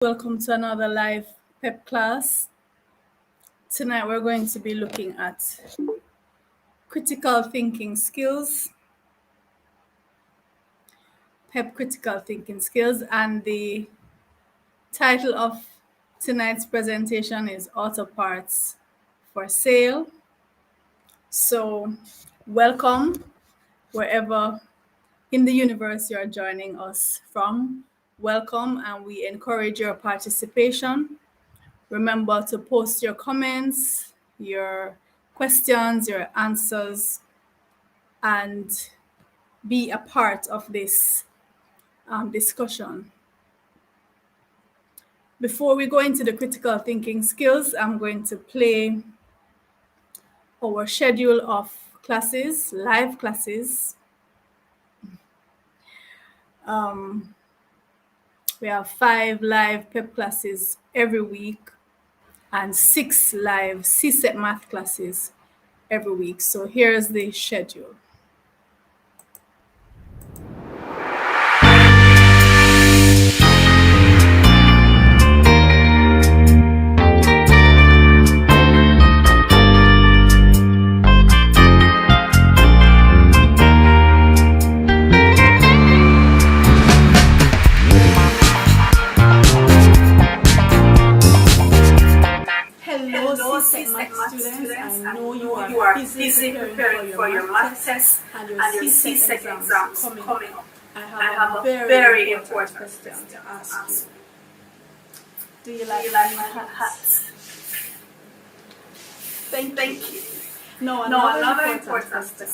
Welcome to another live PEP class. Tonight we're going to be looking at critical thinking skills, PEP critical thinking skills, and the title of tonight's presentation is Auto Parts for Sale. So welcome wherever in the universe you're joining us from. Welcome, and we encourage your participation. Remember to post your comments, your questions, your answers, and be a part of this discussion. Before we go into the critical thinking skills, I'm going to play our schedule of classes, live classes. We have 5 live PEP classes every week and 6 live CSEC math classes every week. So here's the schedule. Students, I know you are busy preparing for your math tests and your CSEC exams coming up. I have a very important question to ask you. Do you like hats? Thank you. No, another important question.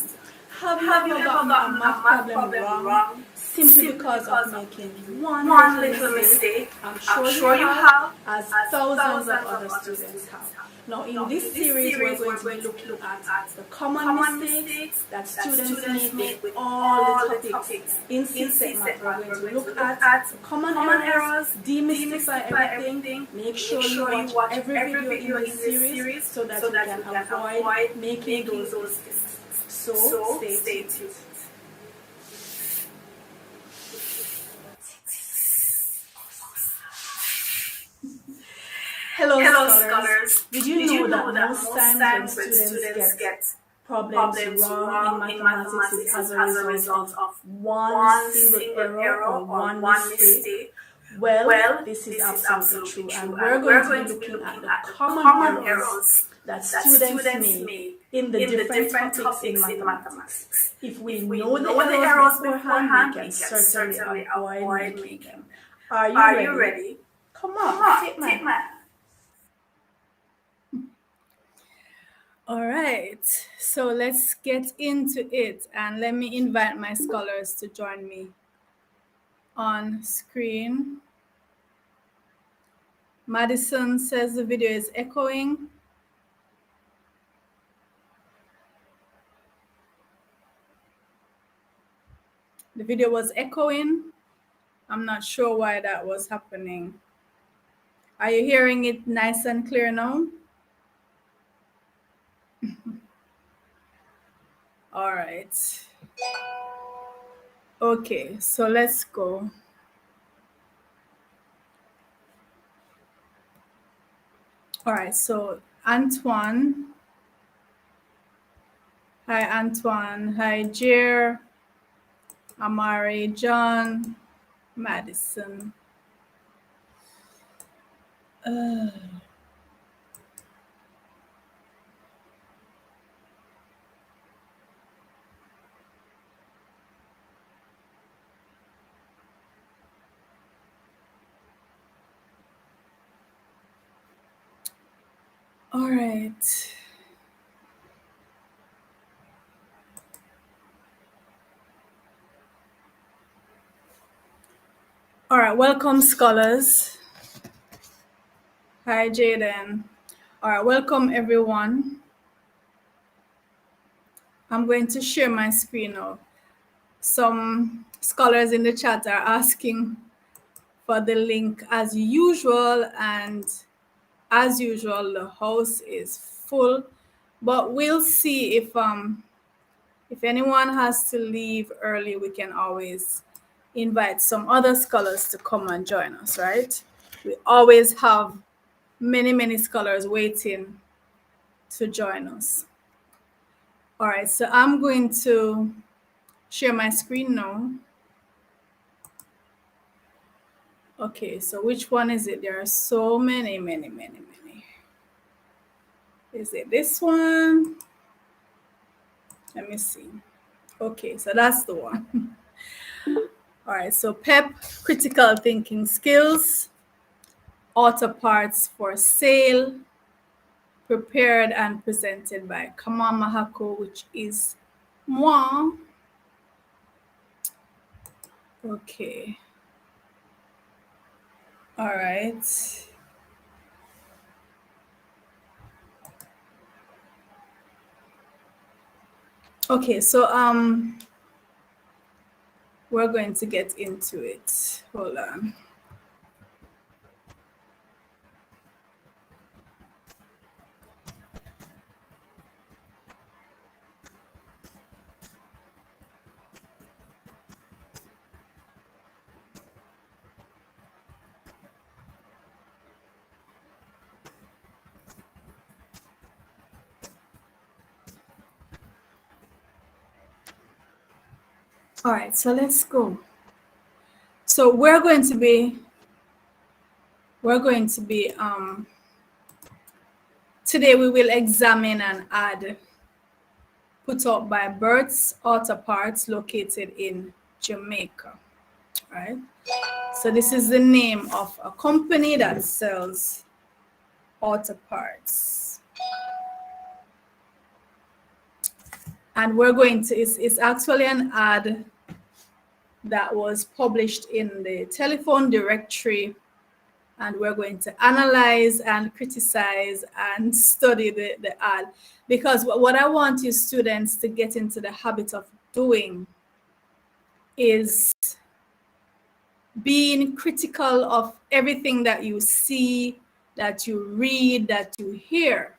Have you ever gotten a math problem wrong simply because of making one little mistake? I'm sure you have, as thousands of other students have. Now, in this series, we're going to be looking at the common mistakes that students make with all the topics in CSEC math. We're going to look at common errors, demystify everything, make sure you watch every video in this series so that you can avoid making those mistakes. So, stay tuned. Hello scholars. Did you know that most times when students get problems wrong in mathematics as a result of one single error or one mistake? Well, this is absolutely true, and we're going to be looking at the common errors that students make in the different topics in mathematics. If we know the errors beforehand, we can certainly avoid making them. Are you ready? Come on, take my. All right, so let's get into it, and let me invite my scholars to join me on screen. Madison says the video is echoing. The video was echoing. I'm not sure why that was happening. Are you hearing it nice and clear now? All right. Okay, so let's go. All right, so Antoine. Hi, Antoine. Hi, Jer, Amari, John, Madison. All right. All right, welcome scholars. Hi, Jaden. All right, welcome everyone. I'm going to share my screen now. Some scholars in the chat are asking for the link as usual, and as usual, the house is full, but we'll see if anyone has to leave early, we can always invite some other scholars to come and join us, right? We always have many scholars waiting to join us. All right, so I'm going to share my screen now. Okay, so which one is it? There are so many. Is it this one? Let me see. Okay, so that's the one. All right, so PEP, critical thinking skills, author parts for sale, prepared and presented by Kamau Mahakoe, which is moi. Okay. All right. Okay, so we're going to get into it. Hold on. All right, so let's go. So we're going to be today we will examine an ad put up by Bert's Auto Parts located in Jamaica. Right? So this is the name of a company that sells auto parts. And we're going to, it's actually an ad that was published in the telephone directory, and we're going to analyze and criticize and study the ad, because what I want you students to get into the habit of doing is being critical of everything that you see, that you read, that you hear.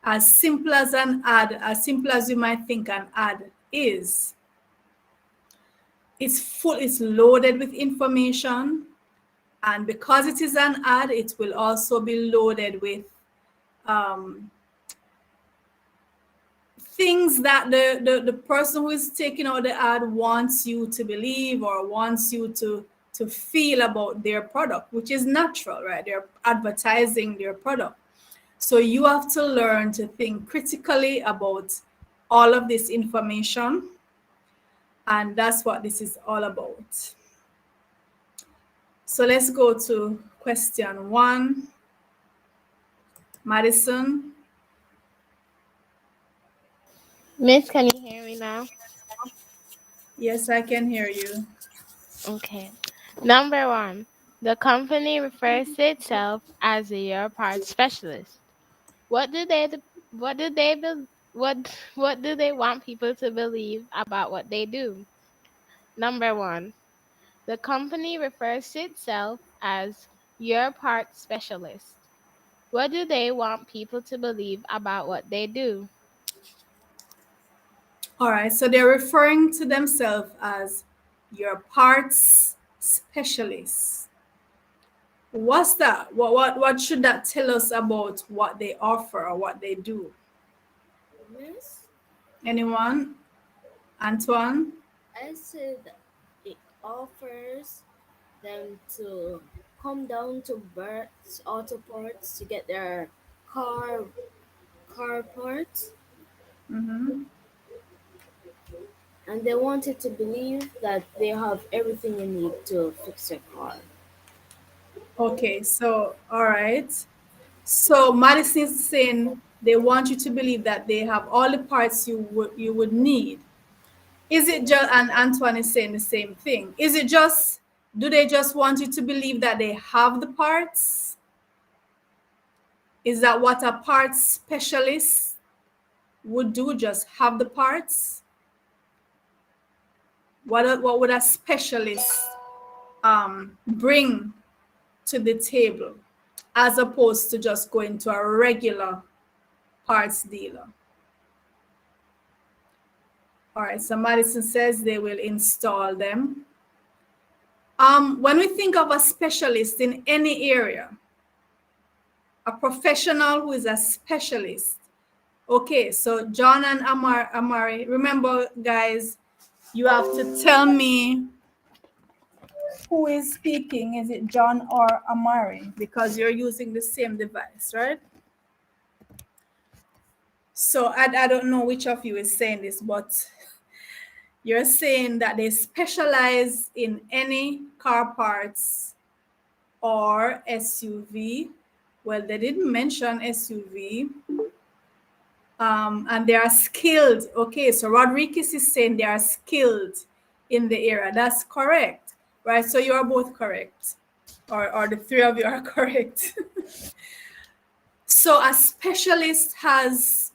As simple as an ad, as simple as you might think an ad is, it's loaded with information. And because it is an ad, it will also be loaded with things that the person who is taking out the ad wants you to believe or wants you to feel about their product, which is natural, right? They're advertising their product. So you have to learn to think critically about all of this information. And that's what this is all about. So let's go to question 1. Madison. Miss, can you hear me now? Yes, I can hear you. Okay. Number 1. The company refers to itself as a ear part specialist. What do they want people to believe about what they do? Number 1. The company refers to itself as ear part specialist. What do they want people to believe about what they do? All right, so they're referring to themselves as your parts specialists. What's that? What should that tell us about what they offer or what they do? Miss, Anyone? Antoine? I said it offers them to come down to Bert's Auto Parts to get their car parts, Mm-hmm. and they wanted to believe that they have everything you need to fix your car. Okay, so all right. So Madison is saying they want you to believe that they have all the parts you would need. Is it just, and Antoine is saying the same thing. Is it just, do they just want you to believe that they have the parts? Is that what a parts specialist would do, just have the parts? What would a specialist bring to the table as opposed to just going to a regular parts dealer? All right, so Madison says they will install them. When we think of a specialist in any area, a professional who is a specialist. Okay, so John and Amari, remember, guys, you have to tell me who is speaking. Is it John or Amari? Because you're using the same device, right? So I don't know which of you is saying this, but you're saying that they specialize in any car parts or SUV. Well, they didn't mention SUV. And they are skilled. Okay, so Rodriguez is saying they are skilled in the area. That's correct, right? So you are both correct, or the three of you are correct. So a specialist has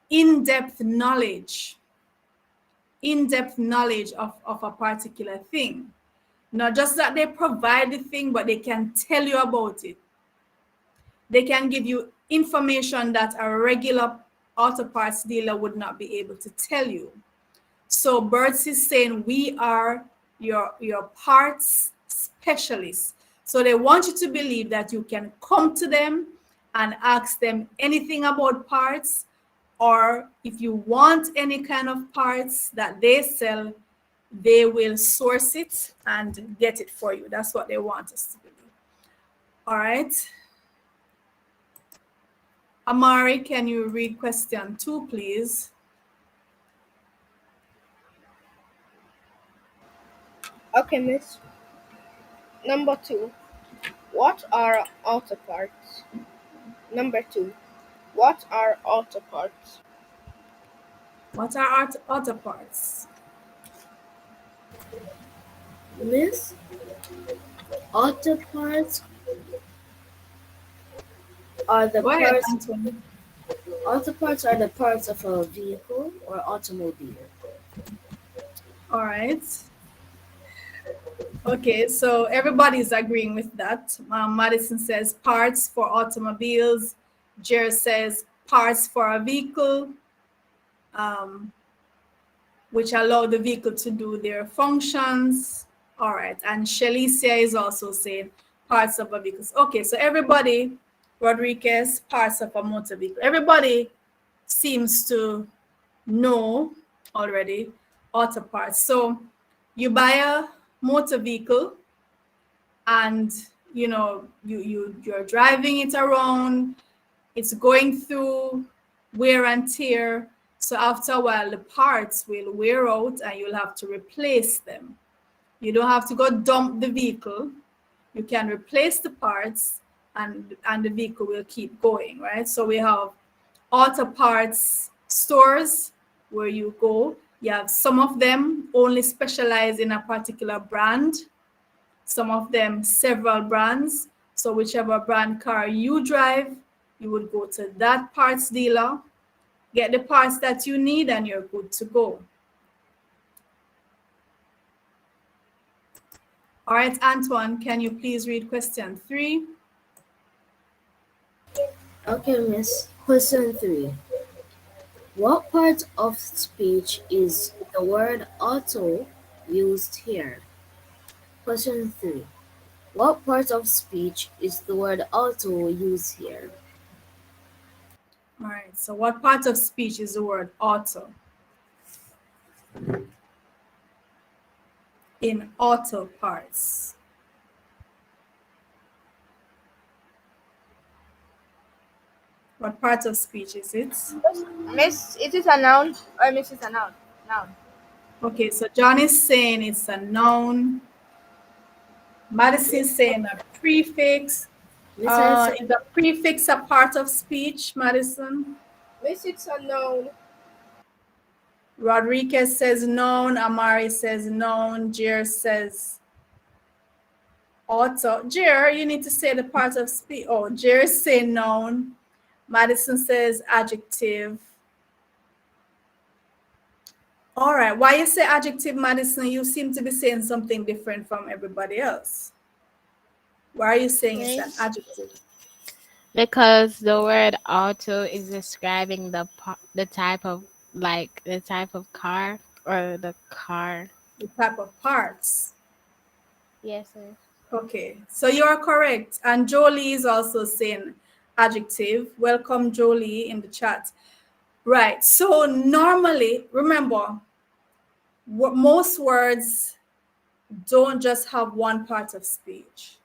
in-depth knowledge of a particular thing. Not just that they provide the thing, but they can tell you about it. They can give you information that a regular auto parts dealer would not be able to tell you. So Bertz is saying we are your parts specialists. So they want you to believe that you can come to them and ask them anything about parts, or if you want any kind of parts that they sell, they will source it and get it for you. That's what they want us to believe. All right. Amari, can you read question 2, please? Okay, miss. Number 2. What are auto parts? Number 2. What are auto parts? What are auto parts? Miss, auto parts are the Go ahead, parts. Anthony. Auto parts are the parts of a vehicle or automobile. All right. Okay, so everybody's agreeing with that. Madison says parts for automobiles. Jer says parts for a vehicle, which allow the vehicle to do their functions. All right, and Shelicia is also saying parts of a vehicle. Okay, so everybody, Rodriguez, parts of a motor vehicle. Everybody seems to know already auto parts. So you buy a motor vehicle, and you're driving it around, it's going through wear and tear. So after a while the parts will wear out and you'll have to replace them. You don't have to go dump the vehicle. You can replace the parts, and the vehicle will keep going, right? So we have auto parts stores where you go. You have some of them only specialize in a particular brand, some of them several brands. So whichever brand car you drive, you would go to that parts dealer, get the parts that you need, and you're good to go. All right, Antoine, can you please read question 3? Okay, miss. Question 3. What part of speech is the word auto used here? Question 3. What part of speech is the word auto used here? All right, so what part of speech is the word auto? In auto parts. What part of speech is it? Miss, it is a noun, or miss is a noun? Noun. Okay, so John is saying it's a noun. Madison is saying a prefix. Miss, answer. Is a prefix a part of speech, Madison? Miss, it's a noun. Rodriguez says noun. Amari says noun. Jer says auto. Jer, you need to say the part of speech. Oh, Jer is saying noun. Madison says adjective. All right. Why you say adjective, Madison? You seem to be saying something different from everybody else. Why are you saying it's an adjective? Because the word auto is describing the type of car or the car. The type of parts. Yes, sir. Okay, so you are correct. And Jolie is also saying adjective. Welcome, Jolie, in the chat. Right. So normally, remember, most words don't just have one part of speech.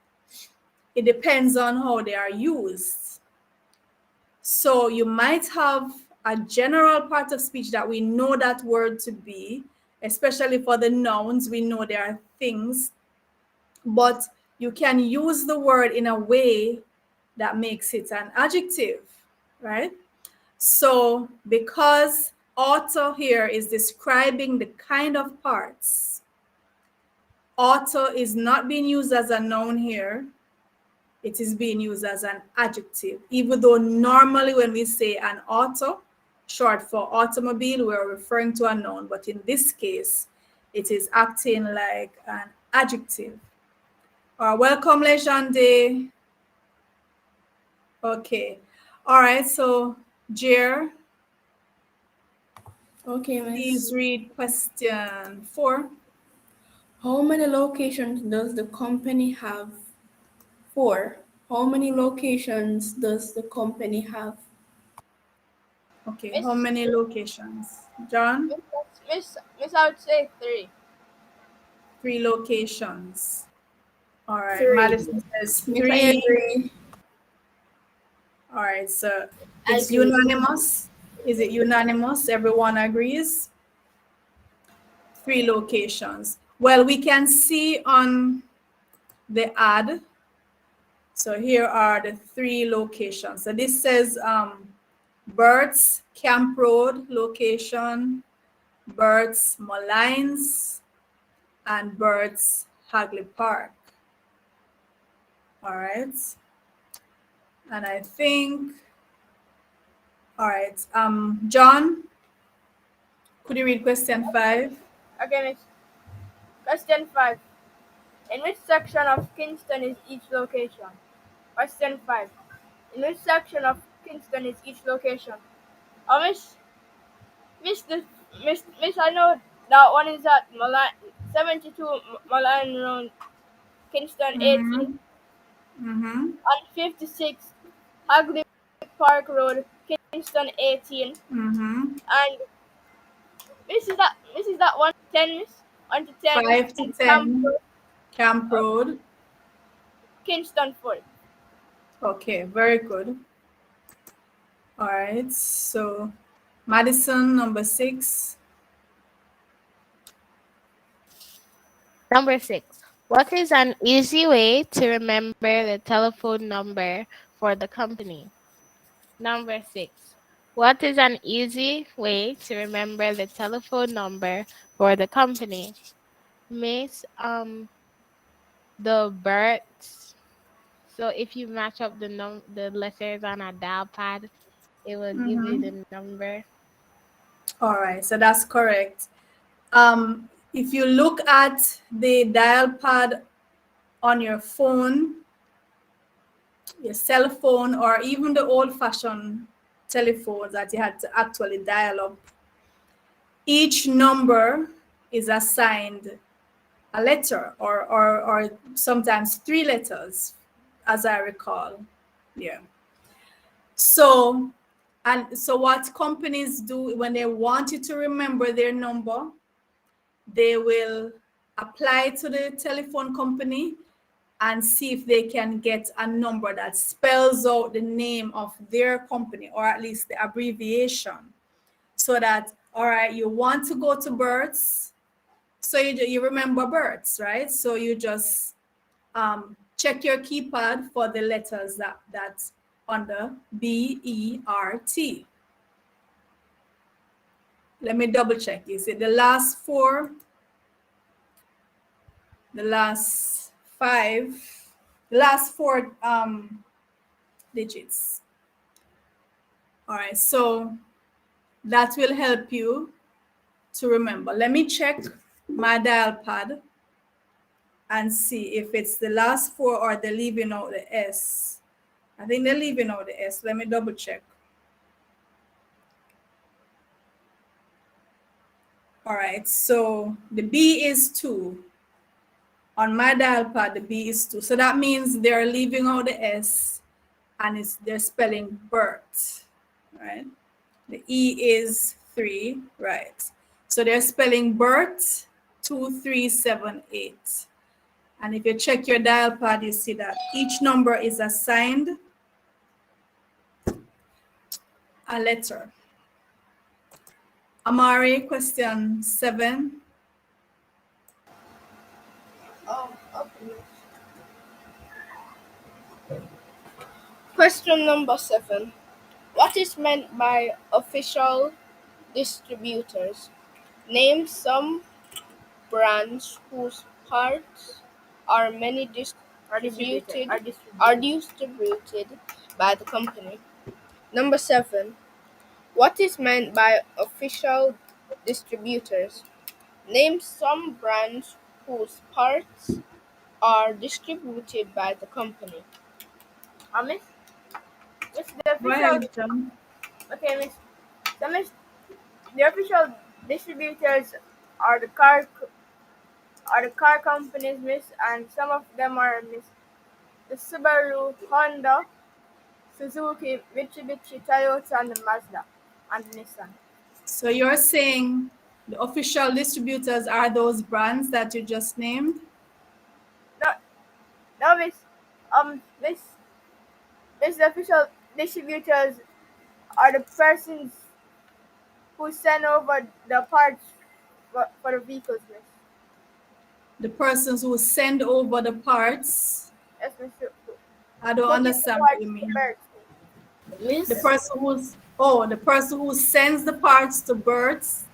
It depends on how they are used. So you might have a general part of speech that we know that word to be, especially for the nouns, we know there are things, but you can use the word in a way that makes it an adjective, right? So because author here is describing the kind of parts, author is not being used as a noun here. It is being used as an adjective, even though normally when we say an auto, short for automobile, we're referring to a noun, but in this case, it is acting like an adjective. Welcome, Lejande. Okay. All right, so Jer, Okay, please miss. read question 4. How many locations does the company have? 4. How many locations does the company have? Okay, how Miss, many locations? John? I would say 3. 3 locations. All right, 3. Madison says Miss, I 3. agree. All right, so I it's agree. unanimous. Is it unanimous? Everyone agrees? 3 locations. Well, we can see on the ad. So here are the 3 locations. So this says Bert's Camp Road location, Bert's Moulins, and Bert's Hagley Park. All right. And I think, all right, John, could you read question 5? Okay, Miss. Question 5. In which section of Kingston is each location? Question 5. In which section of Kingston is each location? Oh, Miss, the, Miss, I know that one is at 72 Malone Road, Kingston 18, Mm-hmm. Mm-hmm. and 56 Hagley Park Road, Kingston 18, Mm-hmm. and Miss is that 1 to 10, Miss? 1 to 10, 5 to Camp 10 Road, Camp Road. Kingston 4. Okay, very good. All right, so Madison, number 6. Number 6. What is an easy way to remember the telephone number for the company? Number 6. What is an easy way to remember the telephone number for the company? Miss, the births. So if you match up the letters on a dial pad, it will give you Mm-hmm. the number. All right, so that's correct. If you look at the dial pad on your phone, your cell phone, or even the old-fashioned telephones that you had to actually dial up, each number is assigned a letter or sometimes 3 letters, as I recall. Yeah. So, and so what companies do when they want you to remember their number, they will apply to the telephone company and see if they can get a number that spells out the name of their company, or at least the abbreviation, so that, all right, you want to go to Bert's, so you remember Bert's, right? So you just check your keypad for the letters that's under BERT. Let me double check. Is it the last 4, the last 5, the last 4 digits? All right, so that will help you to remember. Let me check my dial pad and see if it's the last 4 or they're leaving out the S. I think they're leaving out the S. Let me double check. All right, so the B is 2. On my dial pad, the B is 2. So that means they're leaving out the S and they're spelling Bert, right? The E is 3, right? So they're spelling Bert 2378. And if you check your dial pad, you see that each number is assigned a letter. Amari, question 7. Okay. Question number 7. What is meant by official distributors? Name some brands whose parts are distributed by the company. Number 7. What is meant by official distributors? Name some brands whose parts are distributed by the company. Miss, the Go official. ahead, John. Okay, Miss. So, Miss, the official distributors are the car companies, Miss, and some of them are Miss the Subaru, Honda, Suzuki, Mitsubishi, Toyota, and the Mazda, and Nissan. So you're saying the official distributors are those brands that you just named? No, Miss. This the official distributors are the persons who send over the parts for the vehicles, Miss. The persons who send over the parts? Yes, Miss. I don't understand what you mean. Miss? The person who sends the parts to Birds.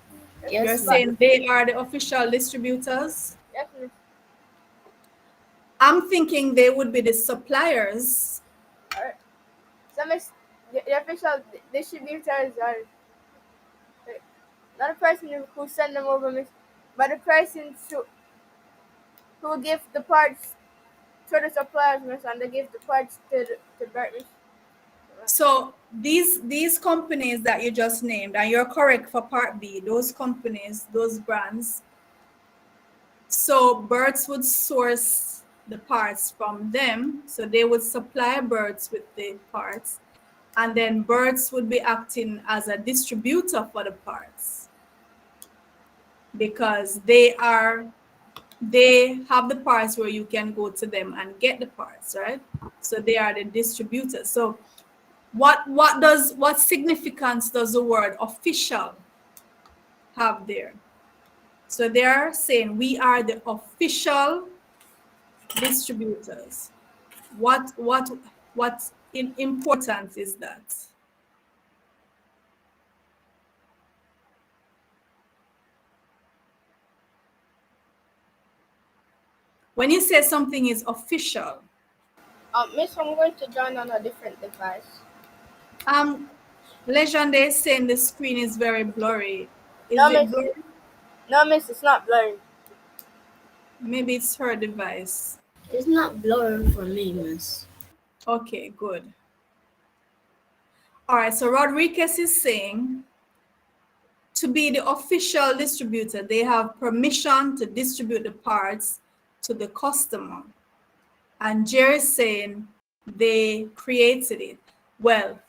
Yes, You're saying they are the official distributors? Yes, Miss. I'm thinking they would be the suppliers. So, Miss, the official distributors are not the person who send them over, Miss, but the person who give the parts to the suppliers, Miss, and they give the parts to Bert, Miss. So these companies that you just named, and you're correct for part B, those companies, those brands. So Birds would source the parts from them. So they would supply Birds with the parts. And then Birds would be acting as a distributor for the parts. Because they have the parts where you can go to them and get the parts, right? So they are the distributors. So what significance does the word official have there? So they're saying we are the official distributors. What in importance is that? When you say something is official, Miss, I'm going to join on a different device. Legend is saying the screen is very blurry. Is No, it Miss. blurry? No, Miss, it's not blurry. Maybe it's her device. It's not blurry for me, Miss. Okay, good. All right, so Rodriguez is saying to be the official distributor, they have permission to distribute the parts to the customer. And Jerry is saying they created it. Well,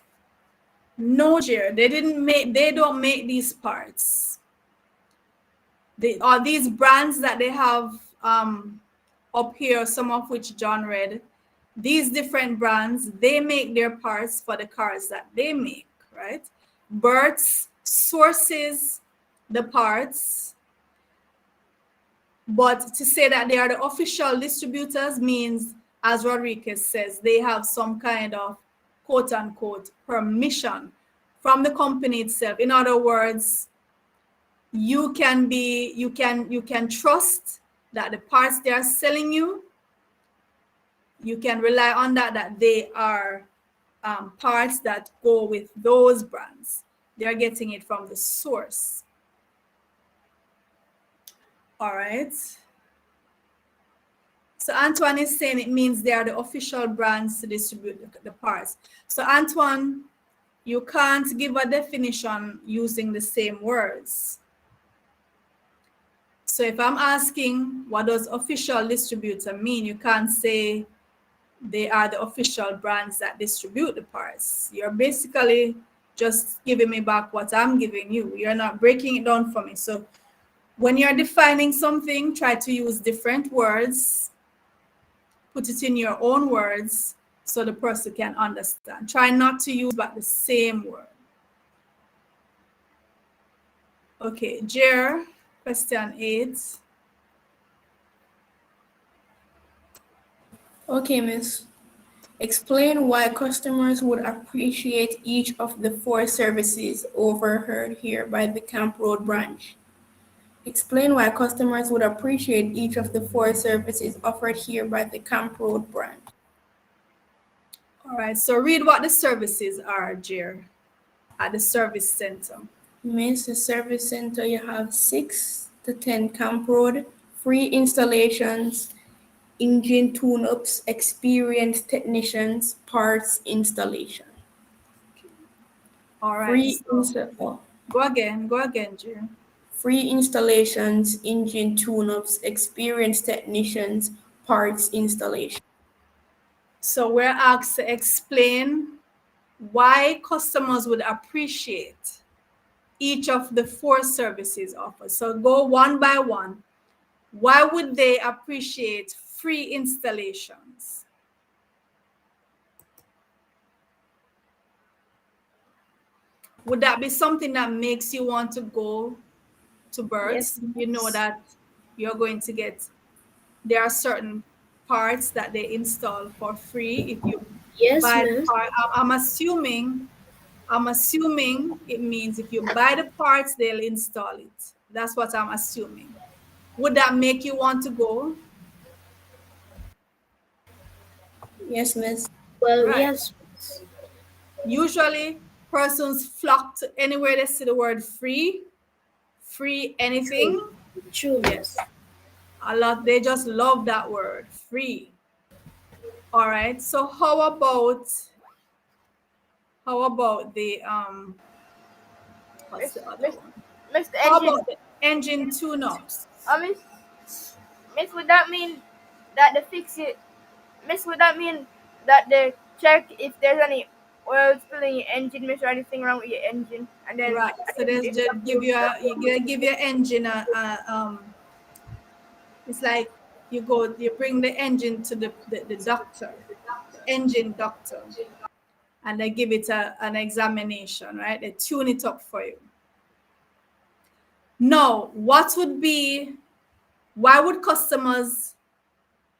no, Jerry, they don't make these parts. These brands that they have up here, some of which John read, these different brands, they make their parts for the cars that they make, right? Bert's sources the parts, but to say that they are the official distributors means, as Rodriguez says, they have some kind of quote unquote permission from the company itself. In other words, you can trust that the parts they are selling you can rely on that they are parts that go with those brands. They're getting it from the source. All right. So Antoine is saying it means they are the official brands to distribute the parts. So Antoine, you can't give a definition using the same words. So if I'm asking, what does official distributor mean? You can't say they are the official brands that distribute the parts. You're basically just giving me back what I'm giving you. You're not breaking it down for me. So when you're defining something, try to use different words, put it in your own words so the person can understand. Try not to use but the same word. Okay, Jer, question 8. Okay, Miss. Explain why customers would appreciate each of the 4 services overheard here by the Camp Road branch. Explain why customers would appreciate each of the 4 services offered here by the Camp Road branch. All right, so read what the services are, Jer, at the service center. Miss, the service center, you have 6 to 10 Camp Road, free installations, engine tune-ups, experienced technicians, parts installation. All right, Free so go again, Jer. Free installations, engine tune-ups, experienced technicians, parts installation. So we're asked to explain why customers would appreciate each of the 4 services offered. So go one by one. Why would they appreciate free installations? Would that be something that makes you want to go to Birds? Yes. You know that you're going to get, there are certain parts that they install for free if you Yes, buy the miss. part. I'm assuming it means if you buy the parts, they'll install it. That's what I'm assuming. Would that make you want to go? Yes, miss. Well, Right. yes. Usually, persons flock to anywhere they see the word free, anything. True, Yes. A lot, they just love that word, free. All right. So how about the what's the other one? Miss the How engine. about the engine tune-ups? Miss, would that mean that they fix it? Miss, would that mean that they check if there's any oil spilling in your engine, miss, or anything wrong with your engine, and then Right. So there's if just give you a give your engine it's like you bring the engine to the doctor, the engine doctor, and they give it an examination, right? They tune it up for you. Now, why would customers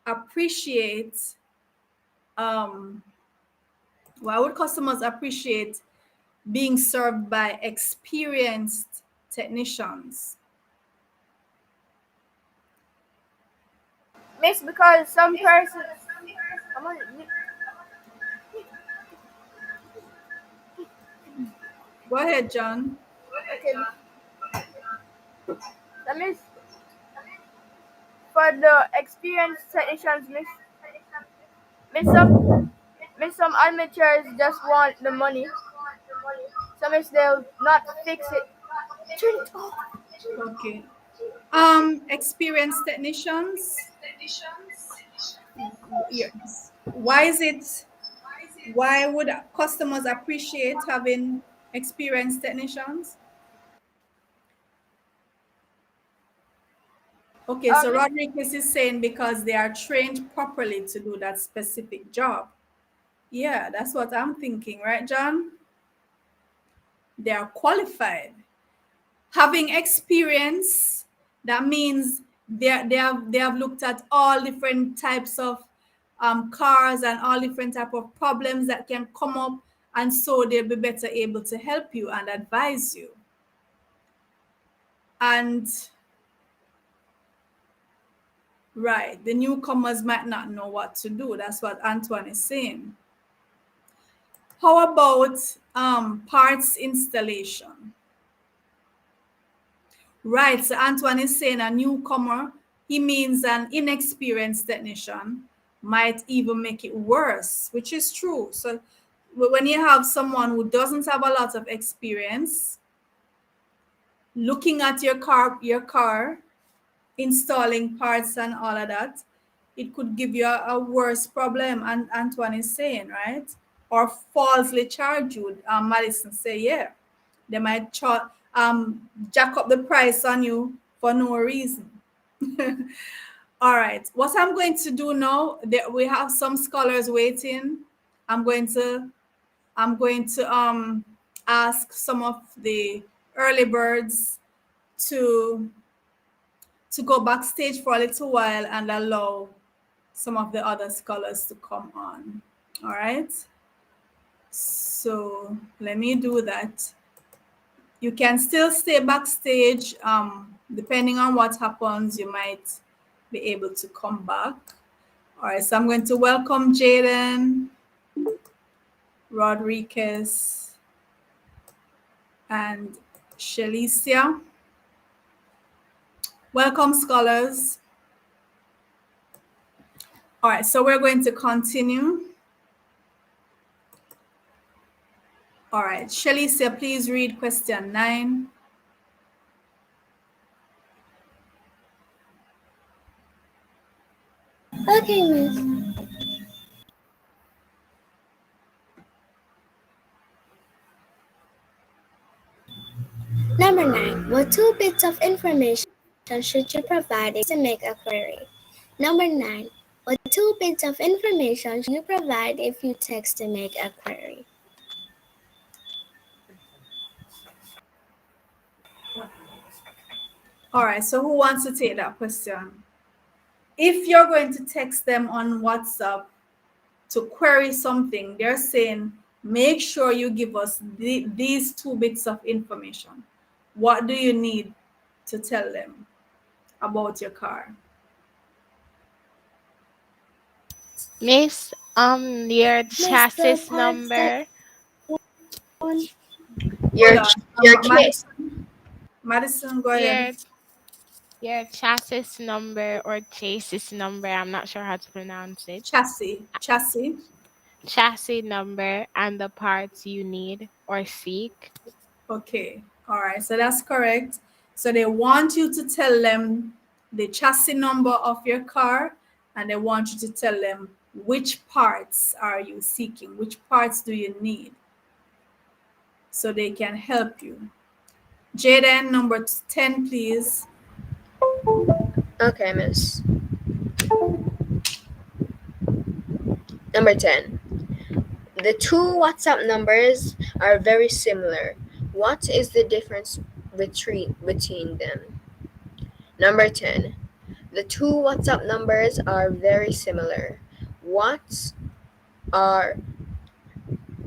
appreciate being served by experienced technicians? miss, because some persons. Go ahead, John. Okay. That means for the experienced technicians, miss some amateurs just want the money. So miss they'll not fix it. Turn it off. Okay. Experienced technicians. Yes. Why would customers appreciate having experienced technicians? Okay, so Rodriguez is saying because they are trained properly to do that specific job. Yeah, that's what I'm thinking, right, John? They are qualified. Having experience, that means they have looked at all different types of cars and all different type of problems that can come up, and so they'll be better able to help you and advise you. And right, the newcomers might not know what to do. That's what Antoine is saying. How about parts installation? Right, so Antoine is saying a newcomer, he means an inexperienced technician, might even make it worse, which is true. So when you have someone who doesn't have a lot of experience looking at your car, installing parts and all of that, it could give you a worse problem. And Antoine is saying, right? Or falsely charge you. Madison say, yeah, they might jack up the price on you for no reason. All right, what I'm going to do now, we have some scholars waiting. I'm going to ask some of the early birds to go backstage for a little while and allow some of the other scholars to come on. All right. So let me do that. You can still stay backstage. Depending on what happens, you might be able to come back. All right. So I'm going to welcome Jaden, Rodriguez, and Shalicia. Welcome, scholars. All right, so we're going to continue. All right, Shalicia, please read question 9. Okay, Miss. Number 9. What 2 bits of information should you provide to make a query? Number 9. What 2 bits of information should you provide if you text to make a query? All right, so who wants to take that question? If you're going to text them on WhatsApp to query something, they're saying, make sure you give us these 2 bits of information. What do you need to tell them about your car? Miss, your Miss, chassis the parts that number, one. Hold Your on. your case. Madison, go ahead. your your chassis number or chassis number, I'm not sure how to pronounce it. Chassis. Chassis number and the parts you need or seek. Okay. All right. So that's correct. So they want you to tell them the chassis number of your car, and they want you to tell them which parts are you seeking, which parts do you need, so they can help you. Jaden, number 10, please. Okay, miss. Number 10. The 2 WhatsApp numbers are very similar. What is the difference between them? Number 10. The 2 WhatsApp numbers are very similar. Are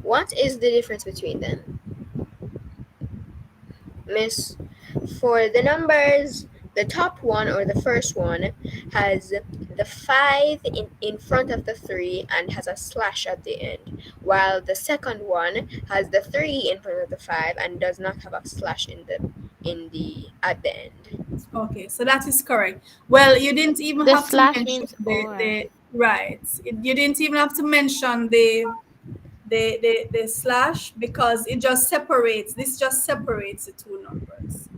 what is the difference between them? Miss, for the numbers, the top one or the first one has the 5 in front of the 3 and has a slash at the end, while the second one has the 3 in front of the 5 and does not have a slash at the end. Okay, so that is correct. Well, you didn't even The have to slash mention means or. the right. You didn't even have to mention the slash, because it just separates. This just separates the 2 numbers.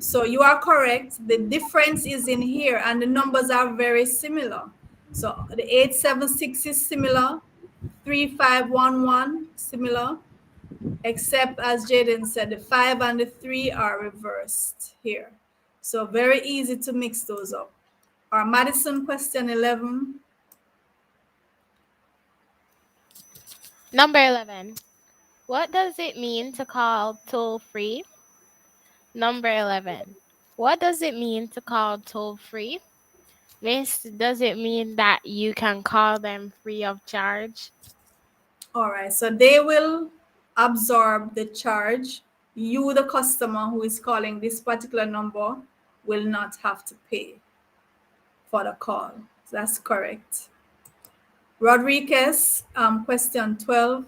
So you are correct. The difference is in here, and the numbers are very similar. So the 876 is similar, 3511 similar, except as Jaden said, the 5 and the 3 are reversed here. So very easy to mix those up. Our Madison, question 11. Number 11. What does it mean to call toll free? Number 11. What does it mean to call toll free? Miss, does it mean that you can call them free of charge? All right, so they will absorb the charge. You, the customer who is calling this particular number, will not have to pay for the call. So that's correct. Rodriguez, question 12.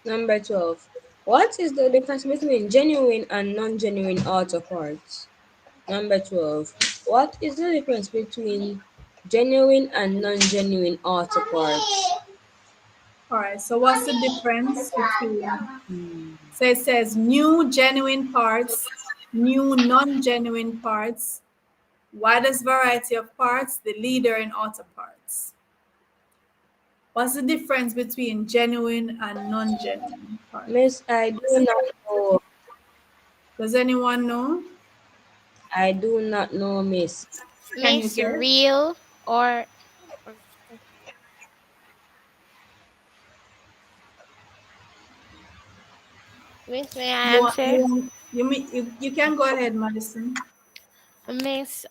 Number 12. What is the difference between genuine and non-genuine auto parts? Number 12. What is the difference between genuine and non-genuine auto parts? All right, so what's the difference between, so it says new genuine parts, new non-genuine parts, widest variety of parts, the leader in auto parts. What's the difference between genuine and non-genuine parts? Miss, I do not know. Does anyone know? I do not know, Miss. Can you Miss guess? real or Miss, may I answer? You can go ahead, Madison. Miss,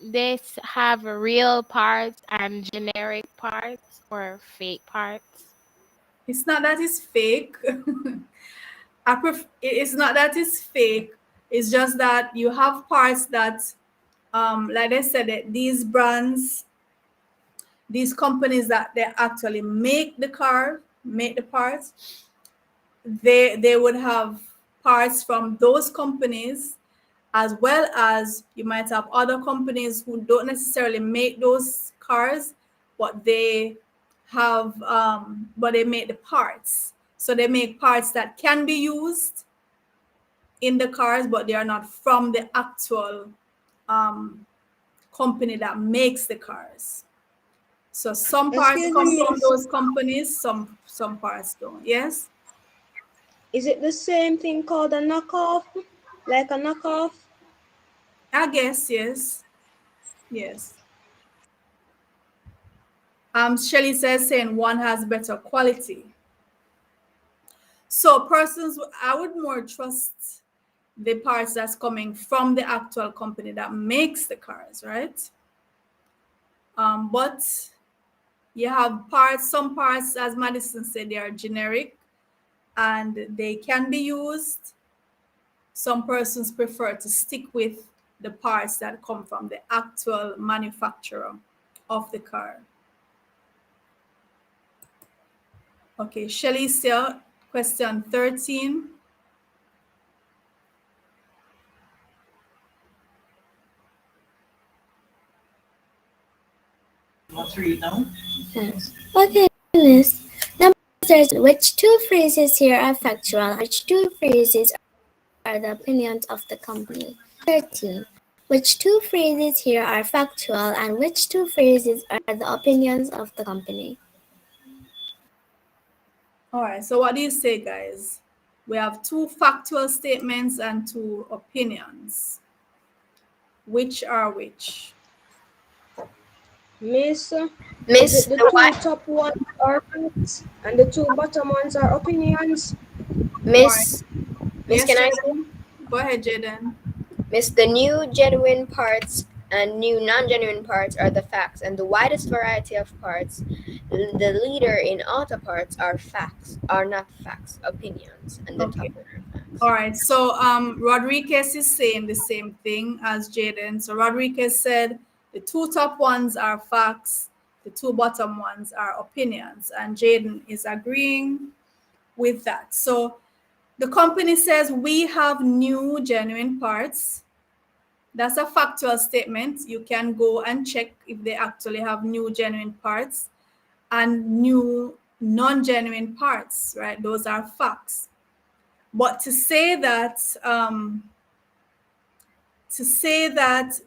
they have real parts and generic parts or fake parts. It's not that it's fake. It's not that it's fake. It's just that you have parts that, like I said, that these brands, these companies that they actually make the car, make the parts, they would have parts from those companies, as well as you might have other companies who don't necessarily make those cars, but they have but they make the parts. So they make parts that can be used in the cars, but they are not from the actual company that makes the cars. So some parts Excuse come me, from Miss. those companies, some parts don't. Yes? Is it the same thing called a knockoff? Like a knockoff? I guess yes. Yes. Shelly says saying one has better quality. So persons, I would more trust the parts that's coming from the actual company that makes the cars, right? But you have parts, some parts, as Madison said, they are generic and they can be used. Some persons prefer to stick with the parts that come from the actual manufacturer of the car. Okay, Shelly still, question 13. Okay, Miss. Number 13. Which two phrases here are factual and which two phrases are the opinions of the company? 13. Which two phrases here are factual and which two phrases are the opinions of the company? All right, so what do you say, guys? We have two factual statements and two opinions. Which are which? Miss, is Miss, it the the two what? top ones are facts and the two bottom ones are opinions? All right. Miss, Yes, can I say? Jaden? Go ahead, Jaden. Miss, the new genuine parts and new non-genuine parts are the facts, and the widest variety of parts, the leader in auto parts are facts, are not facts, opinions, and the top Okay. one are facts. All right. So Rodriguez is saying the same thing as Jaden. So Rodriguez said the two top ones are facts, the two bottom ones are opinions, and Jaden is agreeing with that. So the company says we have new genuine parts. That's a factual statement. You can go and check if they actually have new genuine parts and new non-genuine parts, right? Those are facts. But to say that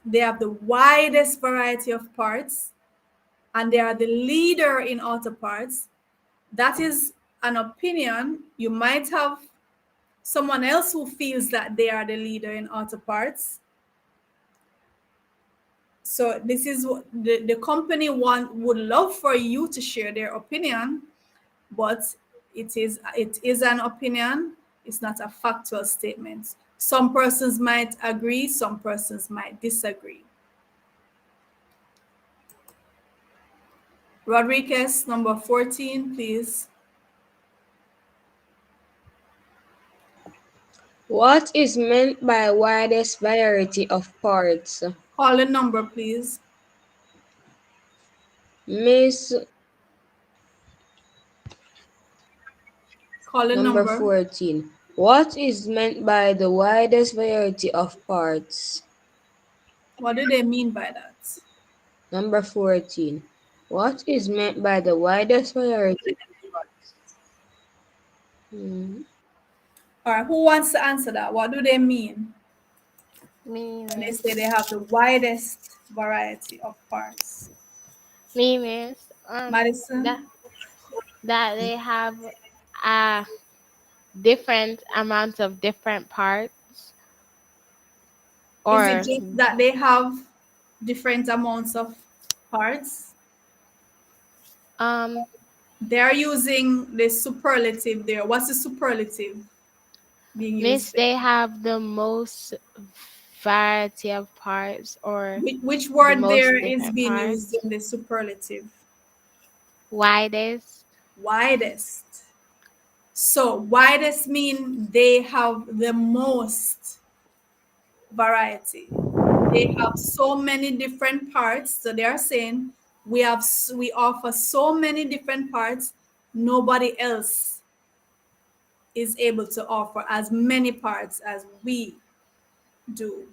they have the widest variety of parts and they are the leader in auto parts, that is an opinion. You might have someone else who feels that they are the leader in auto parts. So this is what the company would love for you to share their opinion, but it is an opinion. It's not a factual statement. Some persons might agree, some persons might disagree. Rodriguez, number 14, please. What is meant by widest variety of parts? Call the number, please. Miss, Call the number number. 14. What is meant by the widest variety of parts? What do they mean by that? Number 14. What is meant by the widest variety? All right, who wants to answer that? What do they mean Me, when they miss. say they have the widest variety of parts? Me, miss. Madison? That they have a different amount of different parts, Is it or just that they have different amounts of parts? um, They're using the superlative there. What's the superlative being miss, used there? they have the most variety of parts, or Which the word there most is different being used parts. in the superlative? Widest. Widest. So widest mean they have the most variety. They have so many different parts. So they are saying we offer so many different parts. Nobody else is able to offer as many parts as we do,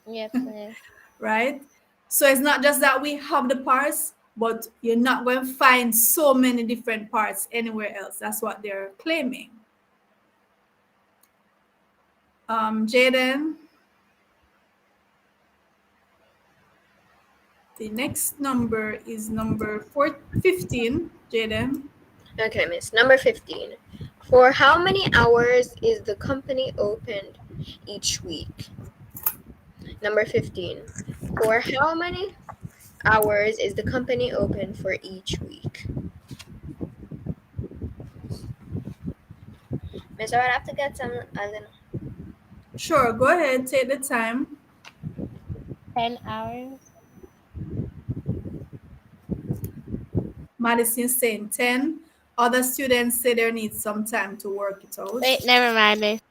Yes, miss. right? So it's not just that we have the parts, but you're not going to find so many different parts anywhere else. That's what they're claiming. Jaden, the next number is number 15. Jaden. Okay, miss. Number 15. For how many hours is the company opened each week? Number 15. For how many hours is the company open for each week? Miss, I would have to get some a little. Sure, go ahead, take the time. 10 hours. Madison saying 10. Other students say they need some time to work it out. Wait, never mind, miss.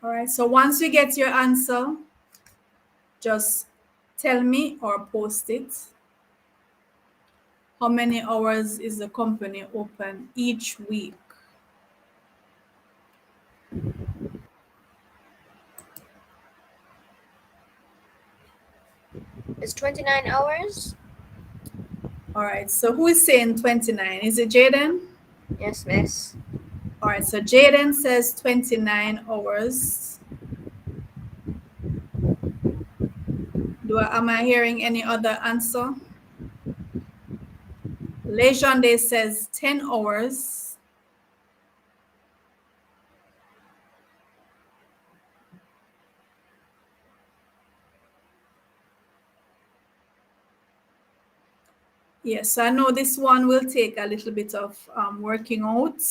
All right, so once you get your answer, just tell me or post it. How many hours is the company open each week? It's 29 hours? All right, so who is saying 29? Is it Jaden? Yes, miss. All right, so Jaden says 29 hours. Am I hearing any other answer? Lejonde says 10 hours. Yes, I know this one will take a little bit of working out.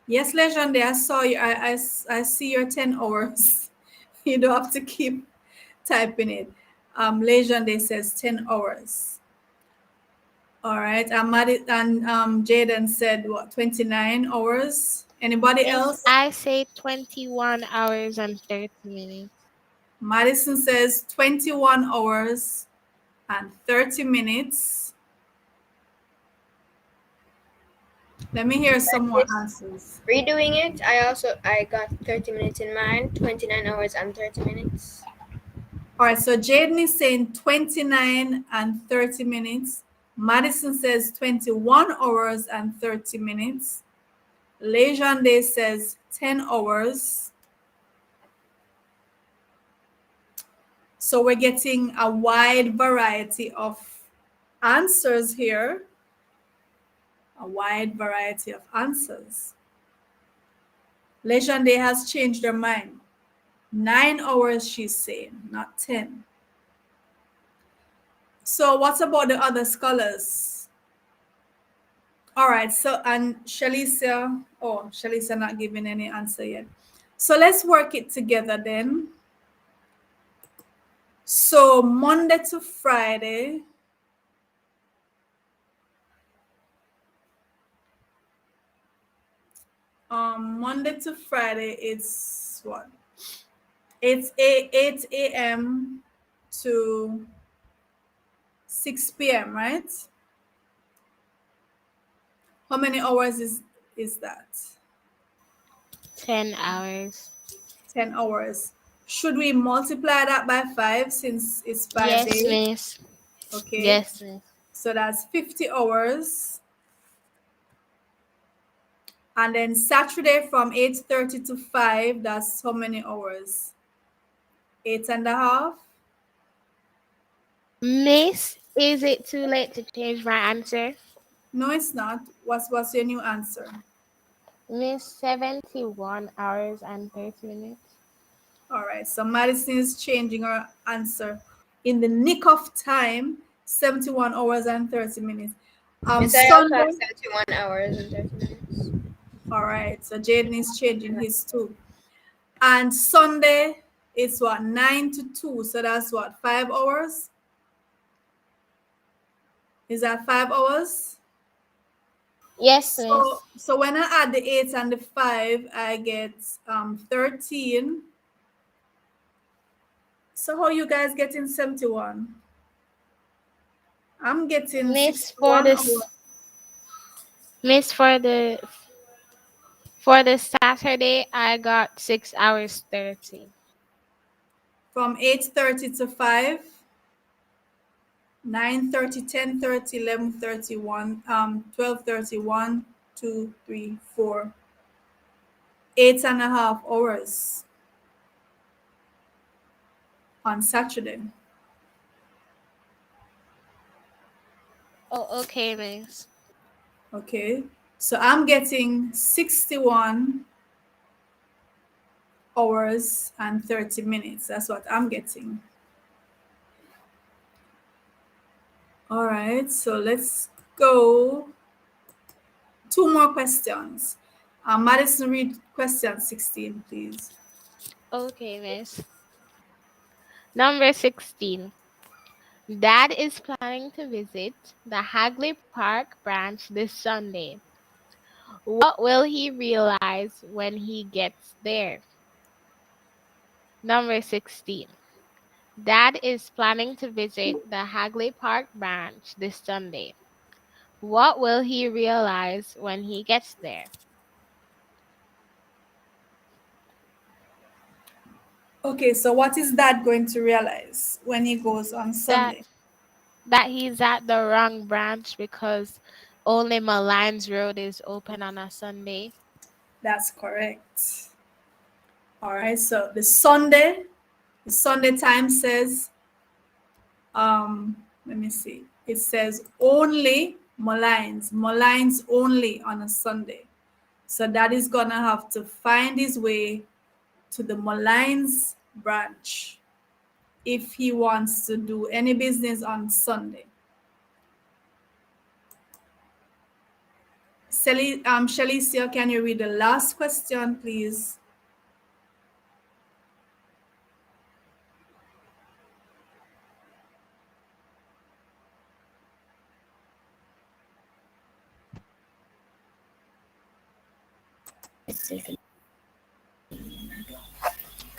Yes, Lejonde, I saw you. I see your 10 hours. You don't have to keep typing it. Lejonde says 10 hours. All right. Jaden said what, 29 hours? Anybody Miss, else? I say 21 hours and 30 minutes. Madison says 21 hours and 30 minutes. Let me hear some more answers. Redoing it, I got 30 minutes in mind, 29 hours and 30 minutes. All right, so Jaden is saying 29 and 30 minutes. Madison says 21 hours and 30 minutes. Lejonde says 10 hours. So we're getting a wide variety of answers here. A wide variety of answers. Lejonde has changed her mind. 9 hours, she's saying, not 10. So what about the other scholars? All right, so and Shalisa not giving any answer yet. So let's work it together then. So Monday to Friday, Monday to Friday, it's what? It's 8 a.m. to 6 p.m., right? How many hours is that? 10 hours. 10 hours. Should we multiply that by 5 since it's 5 Yes, days? miss. Okay. Yes, miss. So that's 50 hours. And then Saturday from 8:30 to 5, that's how many hours? 8.5? Miss, is it too late to change my answer? No, it's not. What's your new answer? Miss, 71 hours and 30 minutes. All right. So Madison is changing her answer in the nick of time, 71 hours and 30 minutes. Yes, I also have Sunday. 71 hours and 30 minutes. All right. So Jaden is changing his too. And Sunday, it's what, 9 to 2. So that's what, 5 hours? Is that 5 hours? Yes, miss. So when I add the 8 and the 5, I get 13. So how you guys getting 71? I'm getting Miss, 61 hours. Miss, for the Saturday, I got 6 hours 30. From 8:30 to 5, 9:30, 10:30, 11:30, 12:30, 1, 2, 3, 4, 8.5 hours on Saturday. Oh, okay, miss. Okay. So I'm getting 61 hours and 30 minutes. That's what I'm getting. All right. So let's go. 2 more questions. Madison, read question 16, please. Okay, miss. Number 16. Dad is planning to visit the Hagley Park branch this Sunday. What will he realize when he gets there? Number 16. Dad is planning to visit the Hagley Park branch this Sunday. What will he realize when he gets there? Okay, so what is Dad going to realize when he goes on That Sunday? that he's at the wrong branch because only Malines Road is open on a Sunday. That's correct. All right, so the Sunday time says, let me see. It says only Malines only on a Sunday. So Dad is gonna have to find his way to the Malines branch if he wants to do any business on Sunday. Shalicia, can you read the last question, please?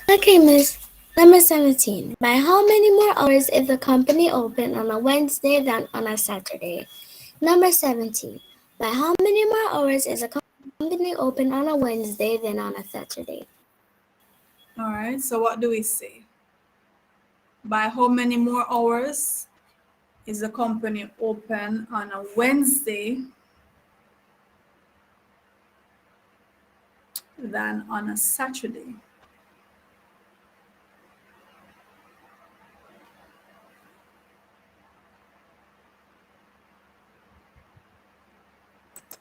Okay, Miss. Number 17. By how many more hours is the company open on a Wednesday than on a Saturday? Number 17. By how many more hours is a company open on a Wednesday than on a Saturday? All right, so what do we say? By how many more hours is the company open on a Wednesday than on a Saturday?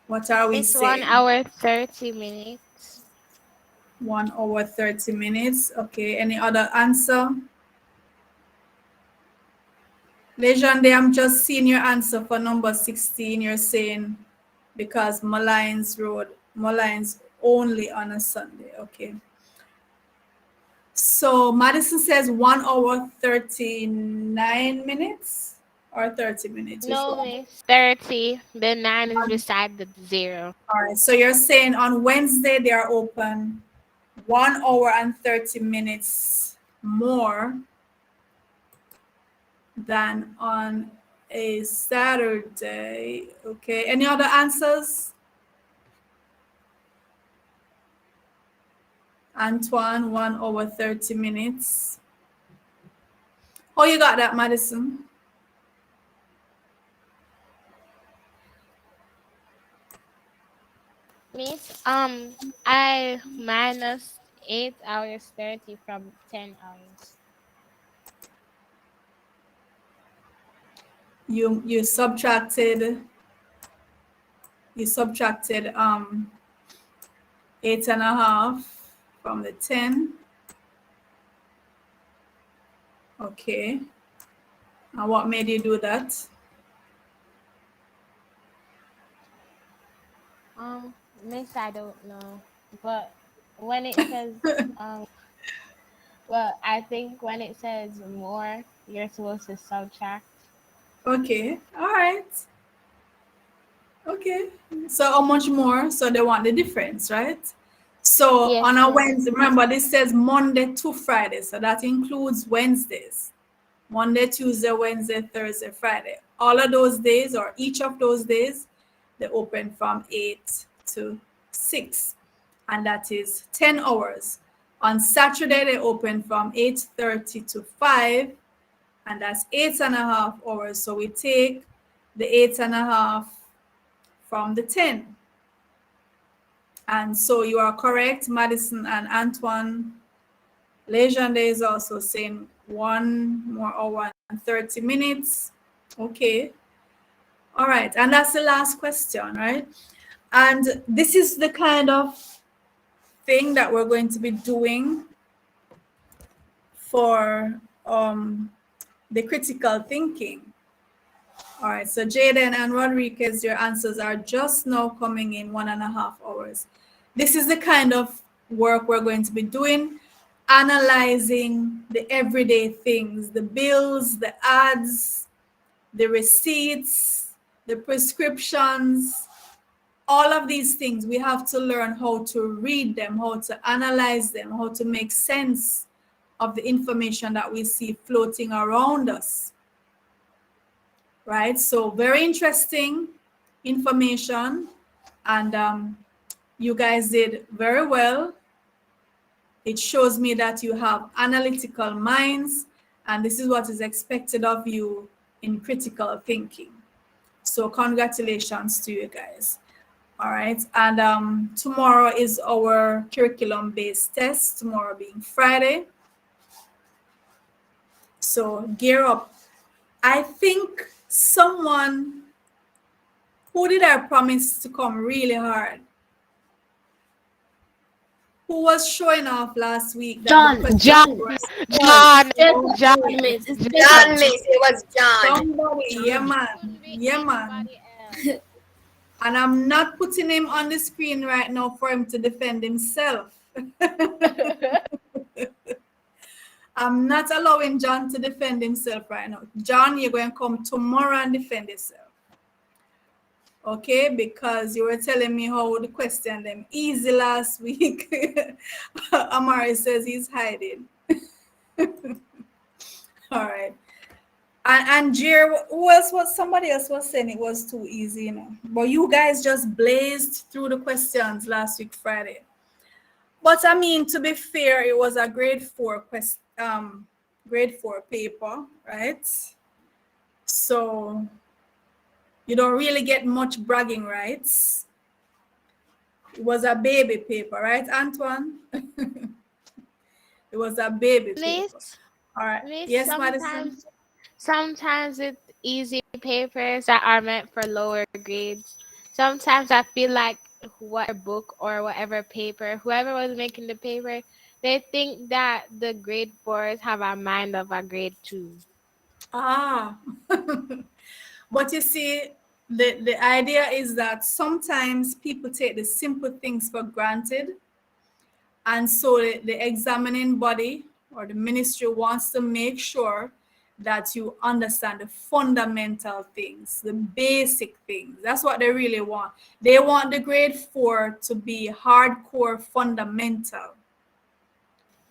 What are we It's 1 saying? hour 30 minutes. 1 hour 30 minutes. Okay, any other answer? Legende, I'm just seeing your answer for number 16. You're saying because Malines only on a Sunday. Okay. So Madison says 1 hour 39 minutes. or 30 minutes? Which No, one? miss. 30. The 9 is beside the 0. All right. So you're saying on Wednesday they are open 1 hour and 30 minutes more than on a Saturday. Okay. Any other answers? Antoine, 1 hour 30 minutes. Oh, you got that, Madison? Miss, I minus 8 hours 30 from 10 hours. You subtracted 8.5 from the 10. Okay. And what made you do that? Miss, I don't know. But when it says, um, well, I think when it says more, you're supposed to subtract. Okay. All right. Okay. So how much more? So they want the difference, right? So Yes, on a miss. Wednesday, remember this says Monday to Friday. So that includes Wednesdays. Monday, Tuesday, Wednesday, Thursday, Friday. All of those days or each of those days, they open from 8 to 6. And that is 10 hours. On Saturday, they open from 8:30 to 5. And that's 8.5 hours. So we take the 8.5 from the 10. And so you are correct, Madison and Antoine. Legende is also saying 1 more hour and 30 minutes. Okay. All right. And that's the last question, right? And this is the kind of thing that we're going to be doing for the critical thinking. All right. So Jaden and Rodriguez, your answers are just now coming in 1.5 hours. This is the kind of work we're going to be doing, analyzing the everyday things, the bills, the ads, the receipts, the prescriptions, all of these things. We have to learn how to read them, how to analyze them, how to make sense of the information that we see floating around us. Right? So very interesting information, and you guys did very well. It shows me that you have analytical minds, and this is what is expected of you in critical thinking. So congratulations to you guys. All right. And tomorrow is our curriculum-based test, tomorrow being Friday. So gear up. I think someone, who did I promise to come really hard? Who was showing off last week? John. John, John. John, Miss. It's John, miss, it was John. Somebody, yeah man, Could be yeah man. anybody else. And I'm not putting him on the screen right now for him to defend himself. I'm not allowing John to defend himself right now. John, you're going to come tomorrow and defend yourself. Okay, because you were telling me how the question them easy last week. Amari says he's hiding. All right. And Jer, who else was, somebody else was saying it was too easy, you know. But you guys just blazed through the questions last week, Friday. But I mean, to be fair, it was a grade 4 paper, right? So you don't really get much bragging rights. It was a baby paper, right, Antoine? It was a baby paper. All right. Miss, Yes, Madison? sometimes it's easy papers that are meant for lower grades. Sometimes I feel like what book or whatever paper, whoever was making the paper, they think that the grade 4s have a mind of a grade 2. Ah. But you see, the idea is that sometimes people take the simple things for granted. And so the examining body or the ministry wants to make sure that you understand the fundamental things, the basic things. That's what they really want. They want the grade 4 to be hardcore fundamental,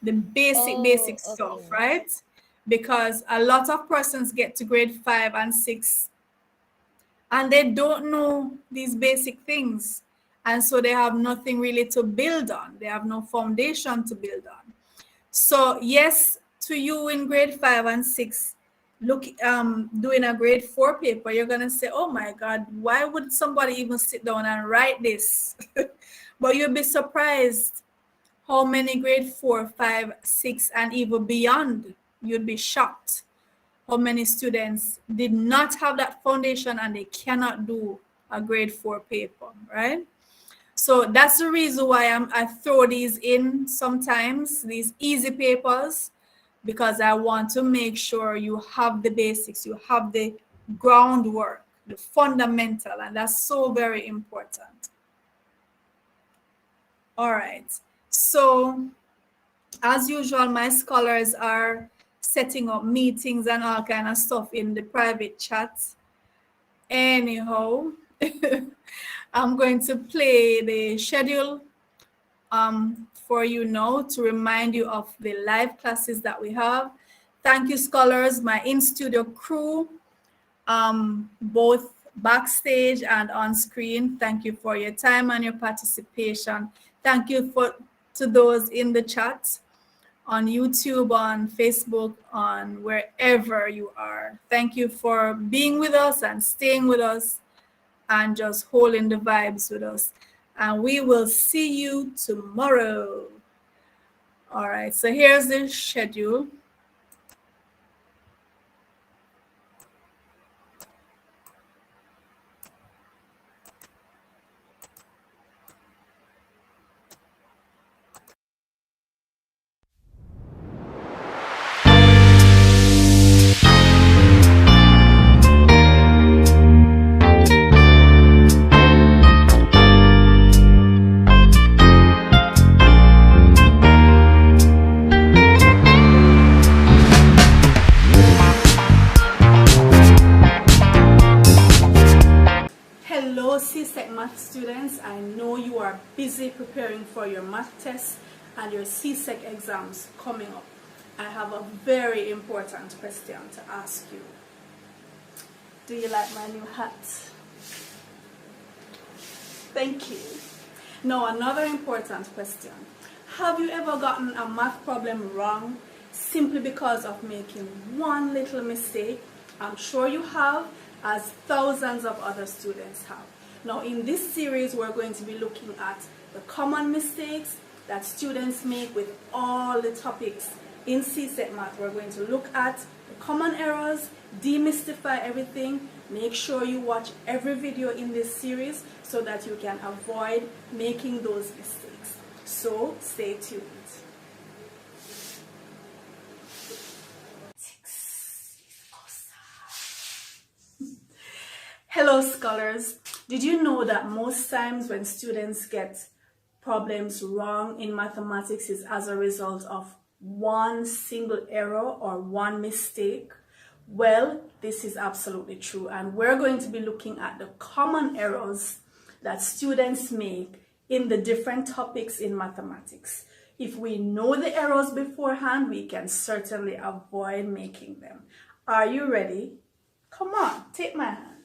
the basic stuff, Okay. right? Because a lot of persons get to grade 5 and 6 and they don't know these basic things. And so they have nothing really to build on. They have no foundation to build on. So yes, to you in grade 5 and 6, look, doing a grade 4 paper, you're gonna say, oh my God, why would somebody even sit down and write this? But you'll be surprised how many grade 4, 5, 6, and even beyond. You'd be shocked how many students did not have that foundation and they cannot do a grade 4 paper, right? So that's the reason why I throw these in sometimes, these easy papers, because I want to make sure you have the basics, you have the groundwork, the fundamental, and that's so very important. All right. So as usual, my scholars are setting up meetings and all kind of stuff in the private chat. Anyhow, I'm going to play the schedule for you now to remind you of the live classes that we have. Thank you, scholars, my in-studio crew, both backstage and on screen. Thank you for your time and your participation. Thank you to those in the chat, on YouTube, on Facebook, on wherever you are. Thank you for being with us and staying with us and just holding the vibes with us. And we will see you tomorrow. All right, so here's the schedule. Hello CSEC math students, I know you are busy preparing for your math tests and your CSEC exams coming up. I have a very important question to ask you. Do you like my new hat? Thank you. Now another important question. Have you ever gotten a math problem wrong simply because of making one little mistake? I'm sure you have, as thousands of other students have. Now in this series, we're going to be looking at the common mistakes that students make with all the topics in CSEC Math. We're going to look at the common errors, demystify everything, make sure you watch every video in this series so that you can avoid making those mistakes. So stay tuned. Hello scholars, did you know that most times when students get problems wrong in mathematics is as a result of one single error or one mistake? Well, this is absolutely true, and we're going to be looking at the common errors that students make in the different topics in mathematics. If we know the errors beforehand, we can certainly avoid making them. Are you ready? Come on, take my hand.